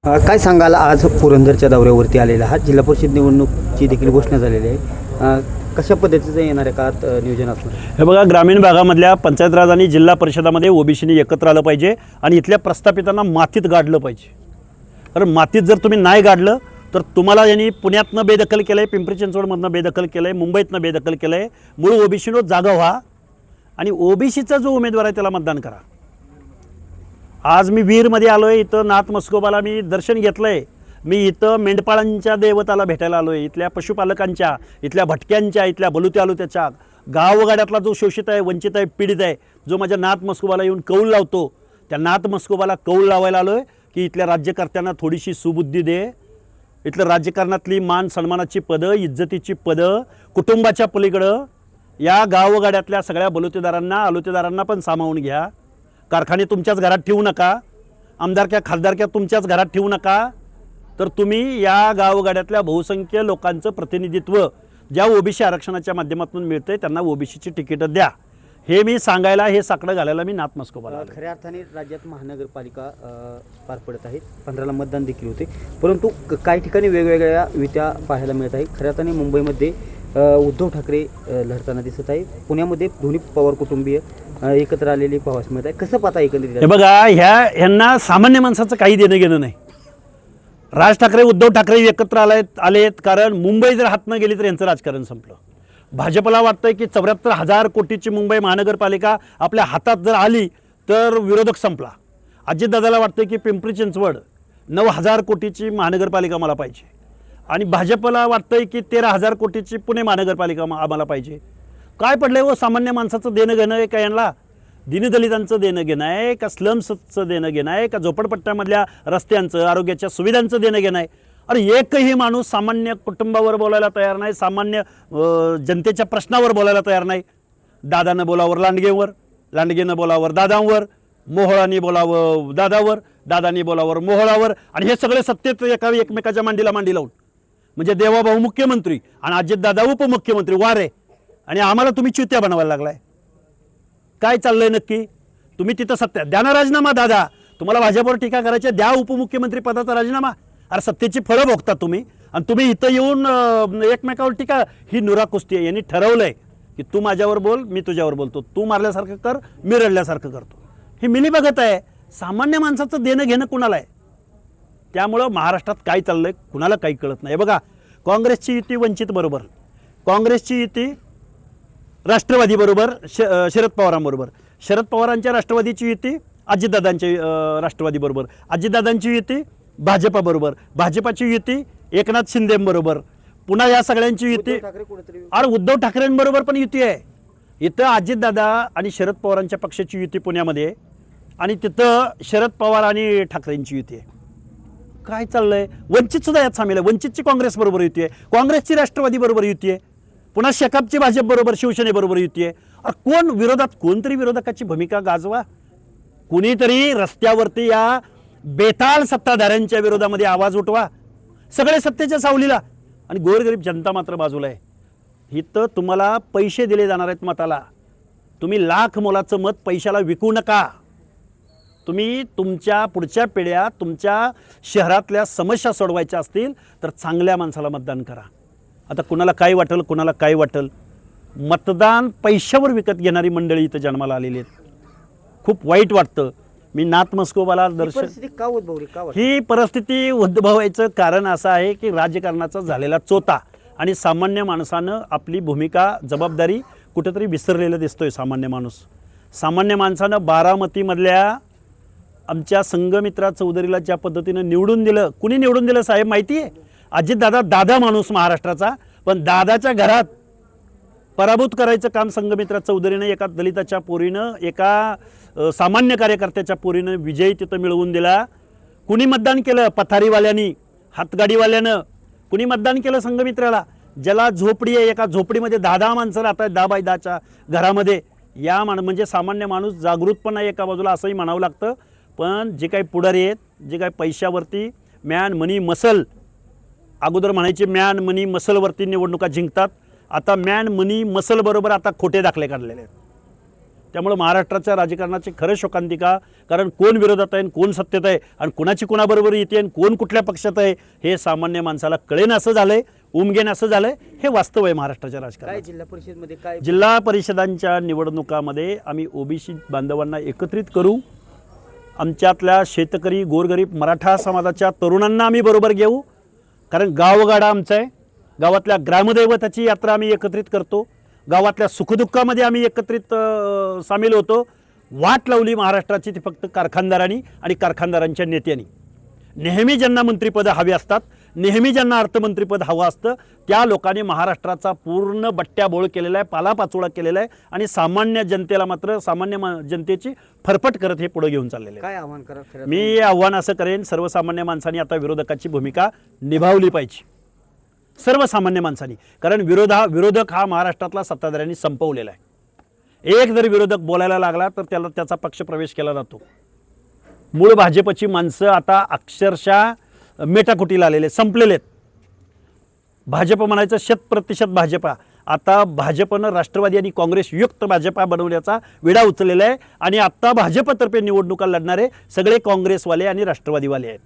काय सांगाल आज पुरंदरच्या दौऱ्यावरती आलेला हा जिल्हा परिषद निवडणूकची देखील घोषणा झालेली आहे. कशा पद्धतीचं येणाऱ्या काळात नियोजन असणार? हे बघा, ग्रामीण भागामधल्या पंचायत राज आणि जिल्हा परिषदामध्ये ओबीसीनी एकत्र आलं पाहिजे आणि इथल्या प्रस्थापितांना मातीत गाडलं पाहिजे. कारण मातीत जर तुम्ही नाही गाडलं तर तुम्हाला यांनी पुण्यातनं बेदखल केलं आहे, पिंपरी चिंचवडमधनं बेदखल केलं आहे, मुंबईतनं बेदखल केलं आहे. मूळ ओबीसीनो जागा व्हा आणि ओबीसीचा जो उमेदवार आहे त्याला मतदान करा. आज मी वीरमध्ये आलो आहे, इथं नाथ मस्कोबाला मी दर्शन घेतलं आहे. मी इथं मेंढपाळांच्या देवताला भेटायला आलो आहे, इथल्या पशुपालकांच्या, इथल्या भटक्यांच्या, इथल्या बलुत्यालुत्याच्या गावगाड्यातला जो शोषित आहे, वंचित आहे, पीडित आहे, जो माझ्या नाथ मस्कोबाला येऊन कौल लावतो, त्या नाथ मस्कोबाला कौल लावायला आलो आहे की इथल्या राज्यकर्त्यांना थोडीशी सुबुद्धी दे. इथलं राजकारणातली मान सन्मानाची पदं, इज्जतीची पदं, कुटुंबाच्या पलीकडं या गावगाड्यातल्या सगळ्या बलुतेदारांना आलुतेदारांना पण सामावून घ्या. कारखाने तुमच्याच घरात ठेवू नका, आमदारक्या खासदारक्या तुमच्याच घरात ठेवू नका. तर तुम्ही या गावगाड्यातल्या बहुसंख्य लोकांचं प्रतिनिधित्व ज्या ओबीसी आरक्षणाच्या माध्यमातून मिळते त्यांना ओबीसीची तिकीटं द्या. हे मी सांगायला, हे साकडं घालायला मी नाथ मस्कोबाला आलो. खऱ्या अर्थाने राज्यात महानगरपालिका पार पडत आहेत, 15ला मतदान देखील होते, परंतु काही ठिकाणी वेगवेगळ्या युत्या पाहायला मिळत आहे. खऱ्या अर्थाने मुंबईमध्ये उद्धव ठाकरे लढताना दिसत आहे, पुण्यामध्ये दोन्ही पवार कुटुंबीय एकत्र आलेली पाहावयास मिळत आहे. कसं पाहता एकंदरीत? हे बघा, ह्यांना सामान्य माणसाचं काही देणं घेणं नाही. राज ठाकरे उद्धव ठाकरे एकत्र आलेत कारण मुंबई जर हातनं गेली तर यांचं राजकारण संपलं. भाजपला वाटतंय की 74,000 कोटीची मुंबई महानगरपालिका आपल्या हातात जर आली तर विरोधक संपला. अजितदादाला वाटतंय की पिंपरी चिंचवड 9,000 कोटीची महानगरपालिका मला पाहिजे आणि भाजपला वाटतंय की 13,000 कोटीची पुणे महानगरपालिका आम्हाला पाहिजे. काय पडलंय व सामान्य माणसाचं देणं घेणं आहे का यांना? दीनदलितांचं देणं घेणं आहे का? स्लम्सचं देणं घेणं आहे का? झोपडपट्ट्यामधल्या रस्त्यांचं, आरोग्याच्या सुविधांचं देणं घेणं आहे? अरे एकही माणूस सामान्य कुटुंबावर बोलायला तयार नाही, सामान्य जनतेच्या प्रश्नावर बोलायला तयार नाही. दादानं बोलावर लांडगेवर, लांडगेनं बोलावर दादांवर, मोहोळांनी बोलावं दादावर, दादांनी बोलावर मोहोळावर आणि हे सगळे सत्तेत एकमेकाच्या मांडीला मांडी लावून. म्हणजे देवाभाऊ मुख्यमंत्री आणि अजितदादा उपमुख्यमंत्री वारे आणि आम्हाला तुम्ही चित्या बनवायला लागलाय. काय चाललंय नक्की? तुम्ही तिथं सत्य द्या ना राजीनामा. दादा, तुम्हाला भाजपवर टीका करायची, द्या उपमुख्यमंत्री पदाचा राजीनामा. अरे सत्तेची फळं भोगता तुम्ही आणि तुम्ही इथं येऊन एकमेकावर टीका. ही नुरा कुस्ती आहे. यांनी ठरवलंय की तू माझ्यावर बोल, मी तुझ्यावर बोलतो, तू मारल्यासारखं कर, मी रडल्यासारखं करतो. ही मिली बघत आहे. सामान्य माणसाचं देणं घेणं कुणाला आहे? त्यामुळं महाराष्ट्रात काय चाललंय कुणाला काही कळत नाही. बघा, काँग्रेसची युती वंचित बरोबर, काँग्रेसची युती राष्ट्रवादी बरोबर, शरद पवारांबरोबर, शरद पवारांच्या राष्ट्रवादीची युती अजितदादांच्या राष्ट्रवादी बरोबर, अजितदादांची युती भाजपाबरोबर, भाजपाची युती एकनाथ शिंदेबरोबर, पुन्हा या सगळ्यांची युती अरे उद्धव ठाकरेंबरोबर पण युती आहे. इथं अजितदादा आणि शरद पवारांच्या पक्षाची युती पुण्यामध्ये आणि तिथं शरद पवार आणि ठाकरेंची युती आहे. काय चाललंय? वंचित सुद्धा यात सामील आहे. वंचितची काँग्रेस बरोबर युती आहे, काँग्रेसची राष्ट्रवादी बरोबर युती आहे, पुन्हा शेकापची भाजप बरोबर, शिवसेनेबरोबर युती आहे. अरे कोण विरोधात? कोणतरी विरोधकाची भूमिका गाजवा. कुणीतरी रस्त्यावरती या बेताल सत्ताधाऱ्यांच्या विरोधामध्ये आवाज उठवा. सगळे सत्तेच्या सावलीला आणि गोरगरीब जनता मात्र बाजूला आहे. इथं तुम्हाला पैसे दिले जाणार आहेत मताला. तुम्ही लाख मोलाचं मत पैशाला विकू नका. तुम्ही तुमच्या पुढच्या पिढ्या, तुमच्या शहरातल्या समस्या सोडवायच्या असतील तर चांगल्या माणसाला मतदान करा. आता कुणाला काय वाटेल, कुणाला काय वाटेल, मतदान पैशावर विकत घेणारी मंडळी इथं जन्माला आलेली आहेत. खूप वाईट वाटतं. मी नाथ मस्कोबाला दर्शन, ही परिस्थिती उद्भवायचं कारण असं आहे की राजकारणाचा झालेला चोता आणि सामान्य माणसानं आपली भूमिका, जबाबदारी कुठेतरी विसरलेलं दिसतोय. सामान्य माणसानं बारामतीमधल्या आमच्या संघमित्रा चौधरीला ज्या पद्धतीनं निवडून दिलं, कुणी निवडून दिलं साहेब माहिती आहे? अजितदादा, दादा माणूस महाराष्ट्राचा, पण दादाच्या घरात पराभूत करायचं काम संघमित्रा चौधरीनं, एका दलिताच्या पोरीनं, एका सामान्य कार्यकर्त्याच्या पोरीनं विजय तिथं मिळवून दिला. कुणी मतदान केलं? पथारीवाल्यांनी, हातगाडीवाल्यानं. कुणी मतदान केलं संघमित्राला? ज्याला झोपडी आहे, एका झोपडीमध्ये 10 माणसं राहतात, 10x10च्या घरामध्ये. या म्हणजे सामान्य माणूस जागृत पण आहे एका बाजूला, असंही म्हणावं लागतं. पण जे काही पुढारी आहेत, जे काही पैशावरती मॅन मनी मसल, अगोदर म्हणायचे मॅन मनी मसलवरती निवडणुका जिंकतात, आता मॅन मनी मसल बरोबर आता खोटे दाखले काढलेले आहेत. त्यामुळे महाराष्ट्राच्या राजकारणाची खरं शोकांतिका, कारण कोण विरोधात आहे आणि कोण सत्तेत आहे आणि कुणाची कुणाबरोबर येते आणि कोण कुठल्या पक्षात आहे हे सामान्य माणसाला कळेन असं झालंय, उमगेन असं झालंय. हे वास्तव आहे महाराष्ट्राच्या काय राजकारणात. जिल्हा परिषदमध्ये काय जिल्हा परिषदांच्या निवडणुकामध्ये आम्ही ओबीसी बांधवांना एकत्रित करू, आमच्यातल्या शेतकरी गोरगरीब मराठा समाजाच्या तरुणांना आम्ही बरोबर घेऊ, कारण गावगाडा आमचा आहे. गावातल्या ग्रामदैवताची यात्रा आम्ही एकत्रित करतो, गावातल्या सुखदुःखामध्ये आम्ही एकत्रित सामील होतो. वाट लावली महाराष्ट्राची ती फक्त कारखानदारांनी आणि कारखानदारांच्या नेत्यांनी. नेहमी ज्यांना मंत्रिपदं हवी असतात, नेहमी ज्यांना अर्थमंत्रीपद हवं असतं, त्या लोकांनी महाराष्ट्राचा पूर्ण बट्ट्याबोळ केलेला आहे, पालापाचोळा केलेला आहे आणि सामान्य जनतेला मात्र जनतेची फरफट करत हे पुढे घेऊन चाललेले आहे. काय आव्हान करा खरं मी आव्हान असं करेन, सर्वसामान्य माणसांनी आता विरोधकाची भूमिका निभावली पाहिजे, सर्वसामान्य माणसांनी. कारण विरोधक हा महाराष्ट्रातला सत्ताधाऱ्यांनी संपवलेला आहे. एक जर विरोधक बोलायला लागला तर त्याचा पक्ष प्रवेश केला जातो. मूळ भाजपची माणसं आता अक्षरशः मेटाकुटीला आलेले, संपलेले आहेत. भाजप म्हणायचं 100% भाजपा, आता भाजपनं राष्ट्रवादी आणि काँग्रेस युक्त भाजपा बनवण्याचा विडा उचललेला आहे आणि आत्ता भाजपतर्फे निवडणुका लढणारे सगळे काँग्रेसवाले आणि राष्ट्रवादीवाले आहेत.